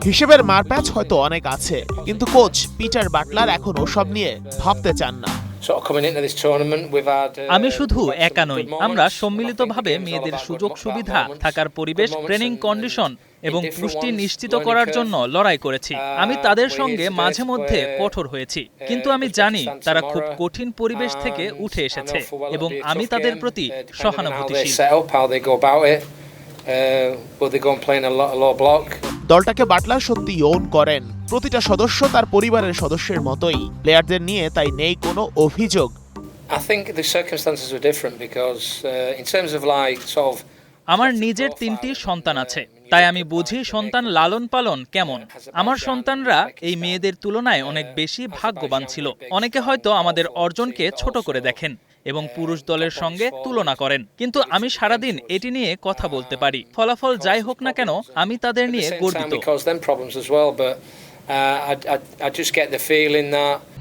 হিসেবের মারপ্যাচ হয়তো অনেক আছে, কিন্তু কোচ পিটার বাটলার এখন ওসব নিয়ে ভাবতে চান না। আমি শুধু একা নই, আমরা সম্মিলিতভাবে মেয়েদের সুযোগ সুবিধা, থাকার পরিবেশ, ট্রেনিং কন্ডিশন এবং পুষ্টি নিশ্চিত করার জন্য লড়াই করেছি। আমি তাদের সঙ্গে মাঝে মধ্যে কঠোর হয়েছি, কিন্তু আমি জানি তারা খুব কঠিন পরিবেশ থেকে উঠে এসেছে এবং আমি তাদের প্রতি সহানুভূতিশীল। দলটাকে বাটলার সত্যি ওন করেন। প্রতিটা সদস্য তার পরিবারের সদস্যের মতোই। প্লেয়ারদের নিয়ে তাই নেই কোনো অভিযোগ। আমার নিজের 3টি সন্তান আছে, তাই আমি বুঝি সন্তান লালন পালন কেমন। আমার সন্তানরা এই মেয়েদের তুলনায় অনেক বেশি ভাগ্যবান ছিল। অনেকে হয়তো আমাদের অর্জনকে ছোট করে দেখেন এবং পুরুষ দলের সঙ্গে তুলনা করেন, কিন্তু আমি সারাদিন এটি নিয়ে কথা বলতে পারি। ফলাফল যাই হোক না কেন, আমি তাদের নিয়ে গর্বিত।